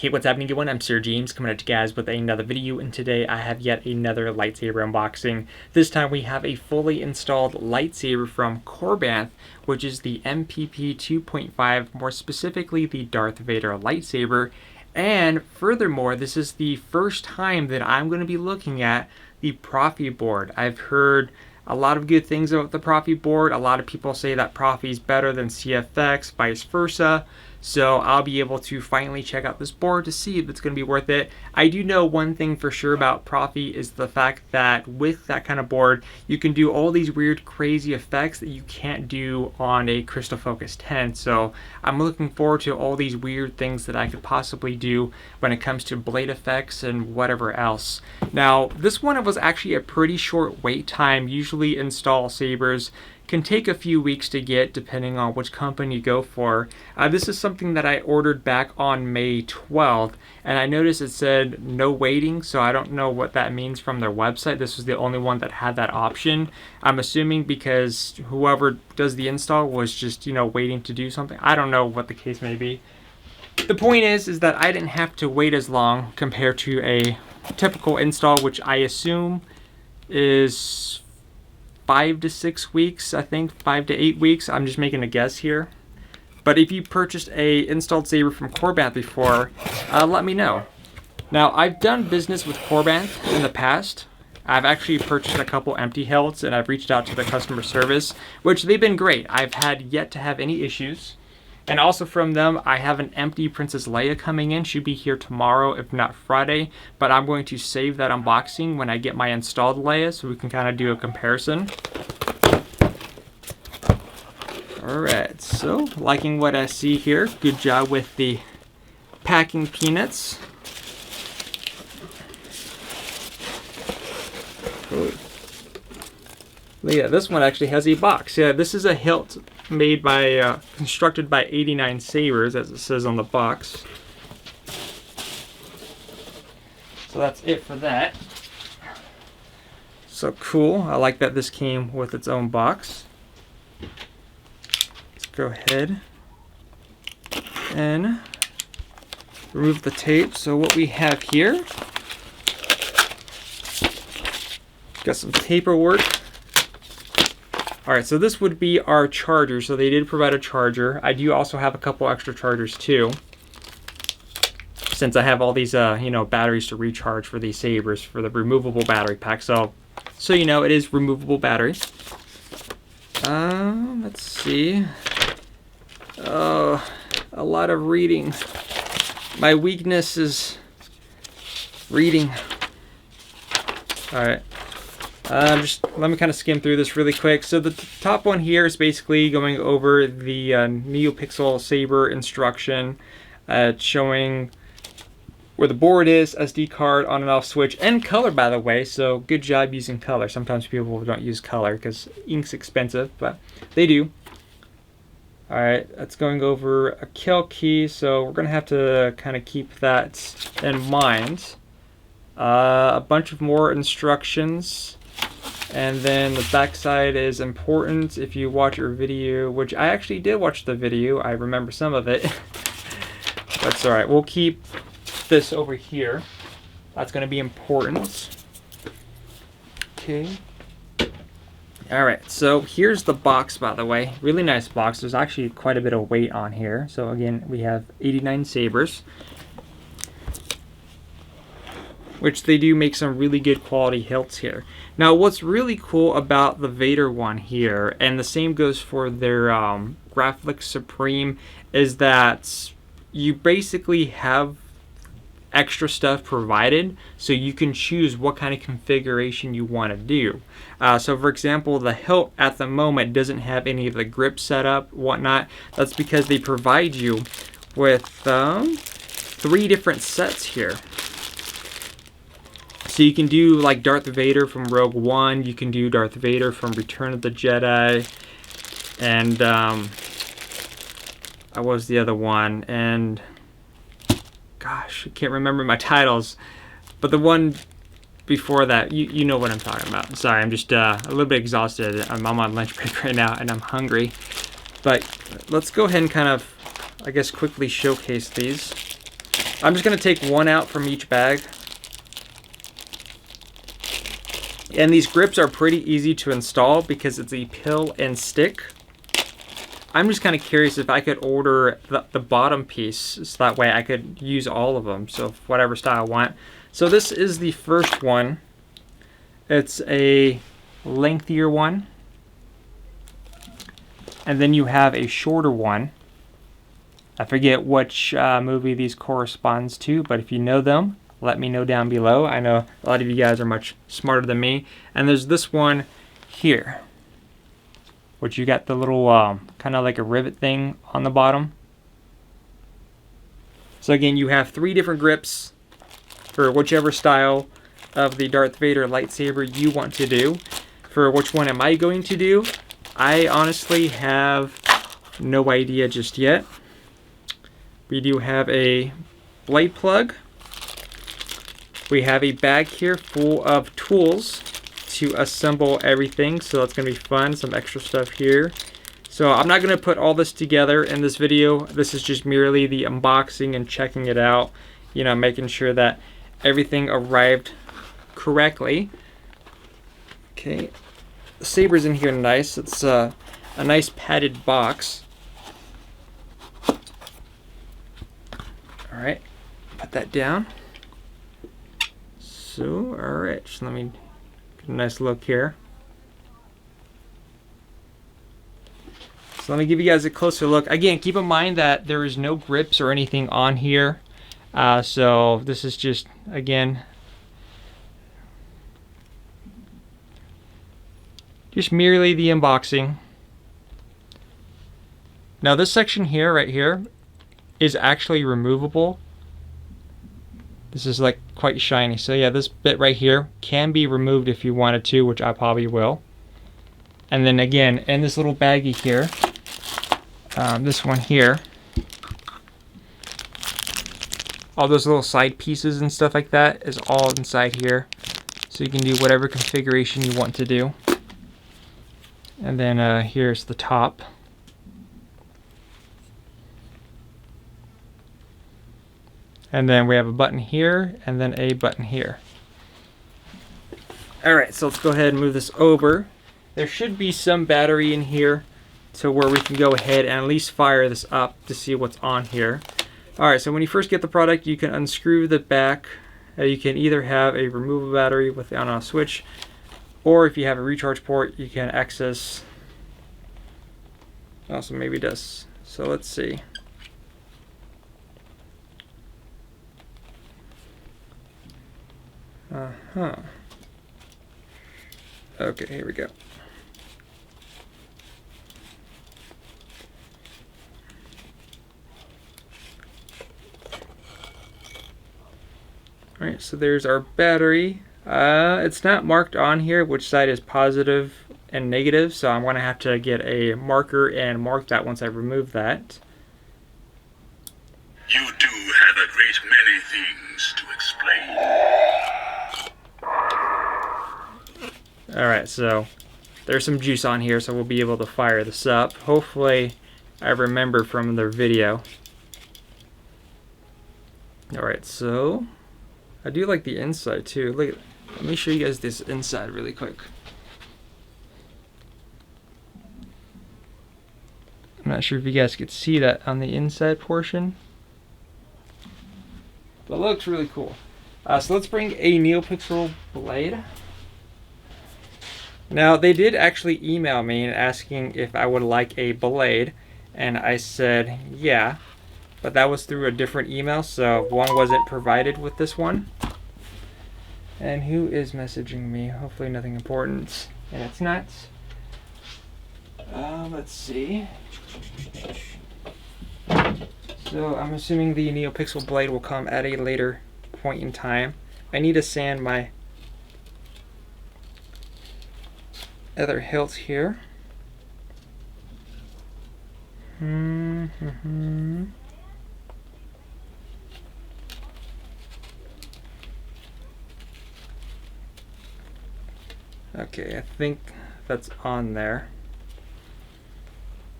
Hey, what's happening everyone? I'm SirJames coming at you guys with another video, and today I have yet another lightsaber unboxing. This time we have a fully installed lightsaber from Korbanth, which is the MPP 2.5, more specifically the Darth Vader lightsaber. And furthermore, this is the first time that I'm going to be looking at the Proffie board. I've heard a lot of good things about the Proffie board. A lot of people say that Proffie is better than CFX, vice versa. So I'll be able to finally check out this board to see if it's going to be worth it. I do know one thing for sure about Proffie is the fact that with that kind of board, you can do all these weird, crazy effects that you can't do on a Crystal Focus 10. So I'm looking forward to all these weird things that I could possibly do when it comes to blade effects and whatever else. Now, this one was actually a pretty short wait time. Usually install sabers can take a few weeks to get depending on which company you go for. This is something that I ordered back on May 12th, and I noticed it said no waiting, so I don't know what that means from their website. This was the only one that had that option. I'm assuming because whoever does the install was just, waiting to do something. I don't know what the case may be. The point is that I didn't have to wait as long compared to a typical install, which I assume is 5 to 6 weeks, I think 5 to 8 weeks. I'm just making a guess here. But if you purchased a installed saber from Korbanth before, let me know. Now, I've done business with Korbanth in the past. I've actually purchased a couple empty hilts, and I've reached out to the customer service, which they've been great. I've had yet to have any issues. And also from them, I have an empty Princess Leia coming in. Should be here tomorrow, if not Friday. But I'm going to save that unboxing when I get my installed Leia, so we can kind of do a comparison. Alright, so liking what I see here. Good job with the packing peanuts. Oh. Yeah, this one actually has a box. Yeah, this is a hilt made by, constructed by 89 Sabers, as it says on the box. So that's it for that. So cool. I like that this came with its own box. Let's go ahead and remove the tape. So what we have here, got some paperwork. Alright, so this would be our charger. So they did provide a charger. I do also have a couple extra chargers too, since I have all these batteries to recharge for these sabers for the removable battery pack. So it is removable battery. Let's see. A lot of reading. My weakness is reading. Alright. Let me kind of skim through this really quick. So the top one here is basically going over the Neopixel Saber instruction, showing where the board is, SD card, on and off switch, and color, by the way. So good job using color. Sometimes people don't use color because ink's expensive, but they do. Alright, that's going over a kill key, so we're going to have to kind of keep that in mind. A bunch of more instructions. And then the back side is important if you watch your video, which I actually did watch the video. I remember some of it. That's alright. We'll keep this over here. That's going to be important. Okay. Alright, so here's the box, by the way. Really nice box. There's actually quite a bit of weight on here. So again, we have 89 sabers, which they do make some really good quality hilts here. Now, what's really cool about the Vader one here, and the same goes for their Graphics Supreme, is that you basically have extra stuff provided, so you can choose what kind of configuration you want to do. So for example, the hilt at the moment doesn't have any of the grip setup, whatnot. That's because they provide you with 3 different sets here. So you can do like Darth Vader from Rogue One, you can do Darth Vader from Return of the Jedi, and what was the other one? And gosh, I can't remember my titles, but the one before that, you know what I'm talking about. Sorry, I'm just a little bit exhausted. I'm on lunch break right now, and I'm hungry. But let's go ahead and kind of, I guess, quickly showcase these. I'm just going to take one out from each bag. And these grips are pretty easy to install because it's a pill and stick. I'm just kind of curious if I could order the bottom piece so that way I could use all of them, so whatever style I want. So this is the first one. It's a lengthier one. And then you have a shorter one. I forget which movie these corresponds to, but if you know them, let me know down below. I know a lot of you guys are much smarter than me. And there's this one here, which you got the little kind of like a rivet thing on the bottom. So again, you have 3 different grips for whichever style of the Darth Vader lightsaber you want to do. For which one am I going to do? I honestly have no idea just yet. We do have a blade plug. We have a bag here full of tools to assemble everything, so that's going to be fun. Some extra stuff here. So I'm not going to put all this together in this video. This is just merely the unboxing and checking it out, you know, making sure that everything arrived correctly. Okay, the saber's in here nice. It's a nice padded box. All right, put that down. So, all right, so let me get a nice look here. So let me give you guys a closer look. Again, keep in mind that there is no grips or anything on here. So this is just, again, just merely the unboxing. Now this section here, right here, is actually removable. This is like quite shiny. So yeah, this bit right here can be removed if you wanted to, which I probably will. And then again, in this little baggie here, this one here, all those little side pieces and stuff like that is all inside here. So you can do whatever configuration you want to do. And then here's the top. And then we have a button here, and then a button here. Alright, so let's go ahead and move this over. There should be some battery in here to where we can go ahead and at least fire this up to see what's on here. Alright, so when you first get the product, you can unscrew the back. You can either have a removable battery with the on-off switch, or if you have a recharge port, you can access. Also, maybe it does. So let's see. Okay, here we go. Alright, so there's our battery. It's not marked on here which side is positive and negative, so I'm going to have to get a marker and mark that once I remove that. You do have a great many things to explain. Alright, so there's some juice on here, so we'll be able to fire this up. Hopefully I remember from their video. Alright, so I do like the inside too. Look, let me show you guys this inside really quick. I'm not sure if you guys could see that on the inside portion, but it looks really cool. So let's bring a Neopixel blade. Now they did actually email me and asking if I would like a blade, and I said yeah, but that was through a different email, so one wasn't provided with this one. And who is messaging me? Hopefully nothing important, and it's not. Let's see. So I'm assuming the Neopixel blade will come at a later point in time. I need to sand my other hilts here. Okay, I think that's on there.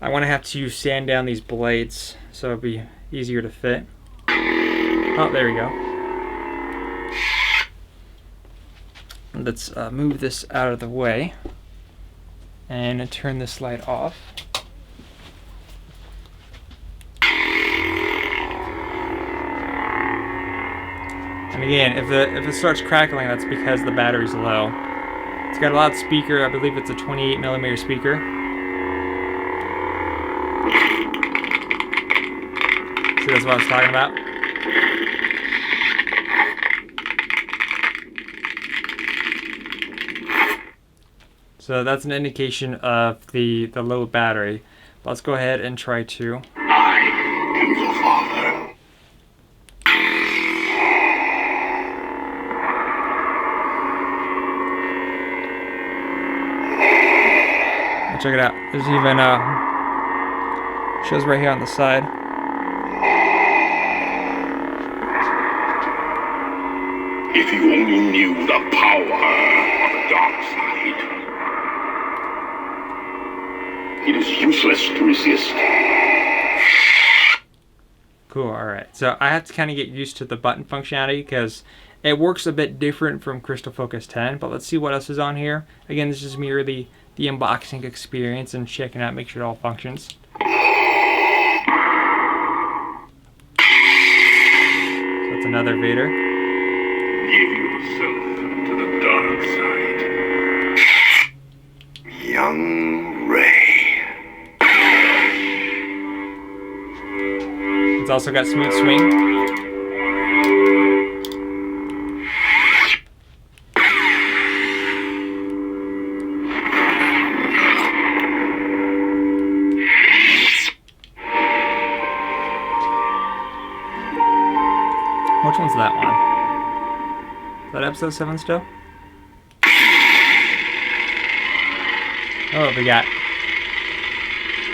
I want to have to sand down these blades so it'll be easier to fit. Oh, there we go. Let's move this out of the way and turn this light off. And again, if it starts crackling, that's because the battery's low. It's got a loudspeaker. I believe it's a 28mm speaker. See, that's what I was talking about. So that's an indication of the low battery. Let's go ahead and try to. I am the Father. Check it out. There's even shows right here on the side. If you only knew the power of the dark side. It is useless to resist. Cool, alright. So I have to kind of get used to the button functionality because it works a bit different from Crystal Focus 10, but let's see what else is on here. Again, this is merely the unboxing experience and checking out, make sure it all functions. So that's another Vader. Give yourself to the dark side. Young Rey. It's also got smooth swing. Which one's that one? Is that episode 7 still? Oh, we got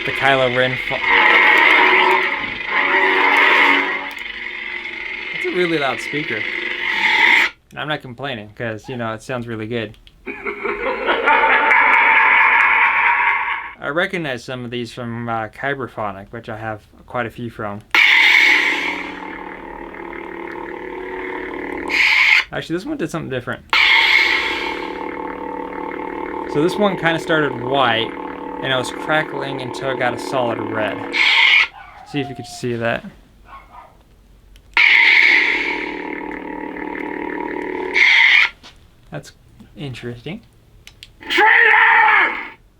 the Kylo Ren. That's a really loud speaker. And I'm not complaining because, you know, it sounds really good. I recognize some of these from Kyberphonic, which I have quite a few from. Actually, this one did something different. So this one kind of started white, and it was crackling until it got a solid red. See if you could see that. That's interesting.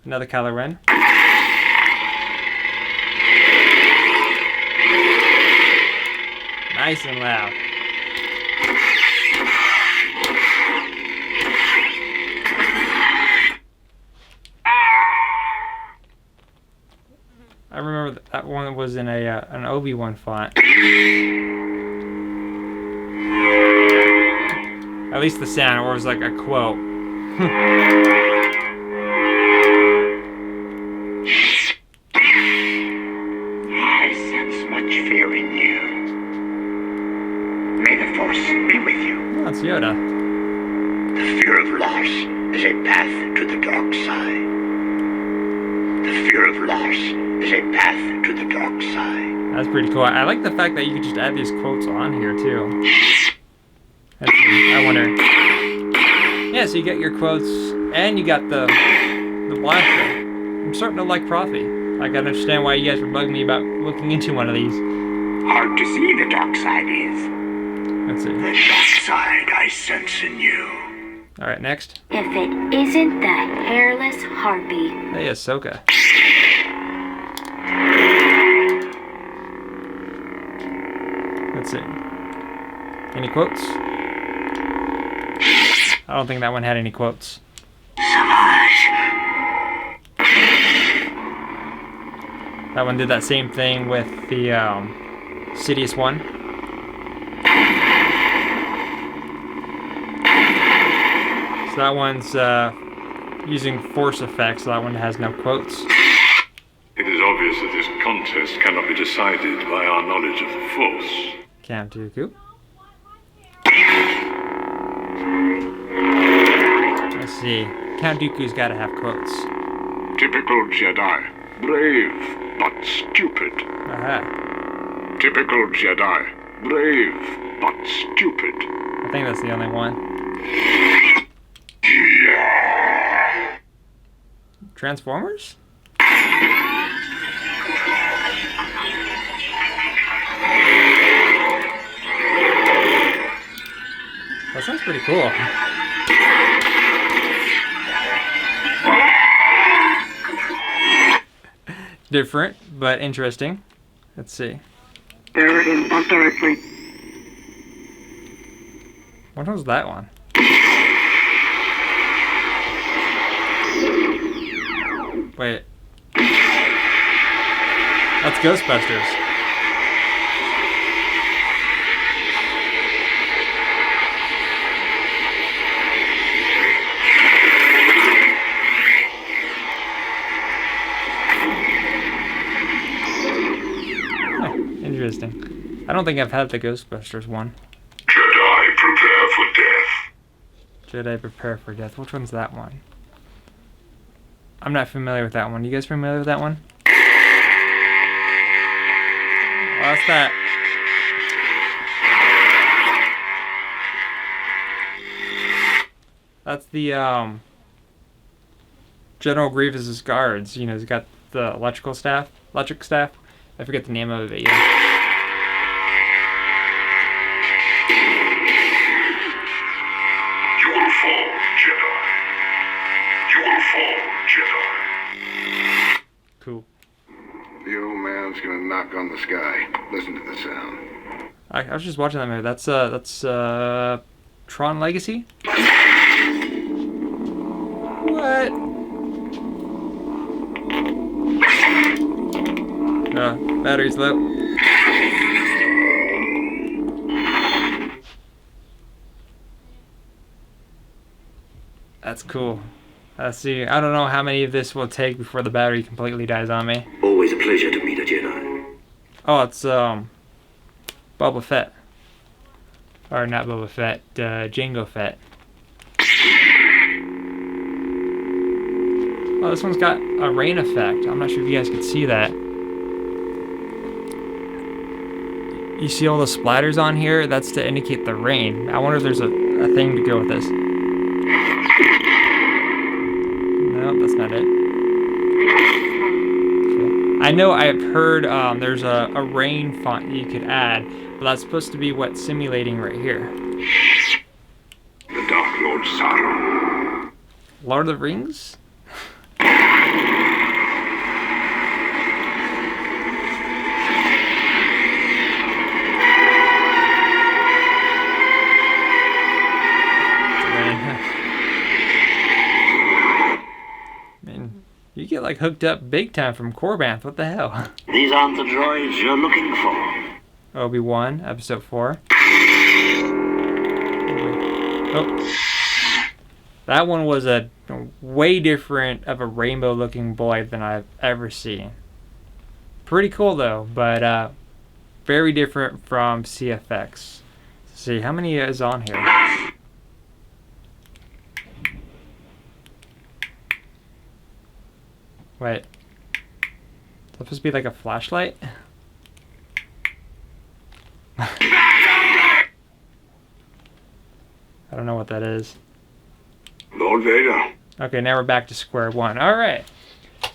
Another Kylo Ren. Nice and loud. I remember that one was in an Obi-Wan font. At least the sound, or it was like a quote. I sense much fear in you. May the Force be with you. Oh, it's Yoda. The fear of loss is a path to the dark side. The fear of loss is a path to the dark side. That's pretty cool. I like the fact that you could just add these quotes on here too. Let's see, I wonder. Yeah, so you get your quotes and you got the blaster. I'm starting to like Proffie. I gotta understand why you guys were bugging me about looking into one of these. Hard to see the dark side is. Let's see. The dark side I sense in you. Alright, next. If it isn't the hairless harpy. Hey, Ahsoka. Let's see. Any quotes? I don't think that one had any quotes. That one did that same thing with the Sidious one. So that one's using force effects, so that one has no quotes. It is obvious that this contest cannot be decided by our knowledge of the Force. Count Dooku. Let's see. Count Dooku's got to have quotes. Typical Jedi. Brave, but stupid. Aha. Typical Jedi. Brave, but stupid. I think that's the only one. Transformers? That sounds pretty cool. Different, but interesting. Let's see. They're involuntarily. What was that one? Wait. That's Ghostbusters. Interesting. I don't think I've had the Ghostbusters one. Jedi, prepare for death. Jedi Prepare for Death. Which one's that one? I'm not familiar with that one. You guys familiar with that one? What's that? That's the General Grievous's guards. You know, he's got the electric staff. I forget the name of it. Yeah. You will fall, Jedi. You will fall, Jedi. Cool. The old man's gonna knock on the sky. Listen to the sound. I was just watching that movie. That's Tron Legacy. What? Battery's low. That's cool. Let's see. I don't know how many of this will take before the battery completely dies on me. Always a pleasure to meet a Jedi. Oh, it's Boba Fett. Or not Boba Fett, Jango Fett. Oh, this one's got a rain effect. I'm not sure if you guys can see that. You see all the splatters on here? That's to indicate the rain. I wonder if there's a thing to go with this. No, that's not it. Okay. I know I've heard there's a rain font you could add, but that's supposed to be what's simulating right here. The Dark Lord Saber. Lord of the Rings? You get like hooked up big time from Korbanth. What the hell? These aren't the droids you're looking for. Obi-Wan, episode 4. Oh. That one was a way different of a rainbow looking boy than I've ever seen. Pretty cool though, but very different from CFX. Let's see, how many is on here? Wait. Is that supposed to be like a flashlight? I don't know what that is. Lord Vader. Okay, now we're back to square one. Alright.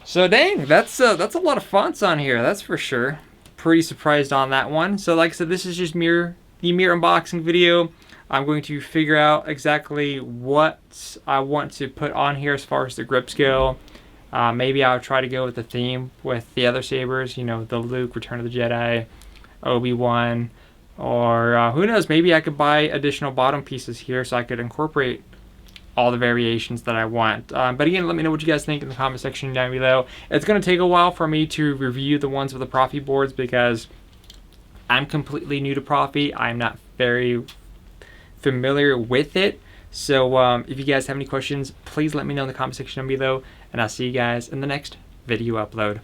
So dang, that's a lot of fonts on here, that's for sure. Pretty surprised on that one. So like I said, this is just the mirror unboxing video. I'm going to figure out exactly what I want to put on here as far as the grips go. Maybe I'll try to go with the theme with the other sabers, you know, the Luke, Return of the Jedi, Obi-Wan, or who knows, maybe I could buy additional bottom pieces here so I could incorporate all the variations that I want. But again, let me know what you guys think in the comment section down below. It's going to take a while for me to review the ones with the Proffie boards because I'm completely new to Proffie. I'm not very familiar with it. So if you guys have any questions, please let me know in the comment section down below, and I'll see you guys in the next video upload.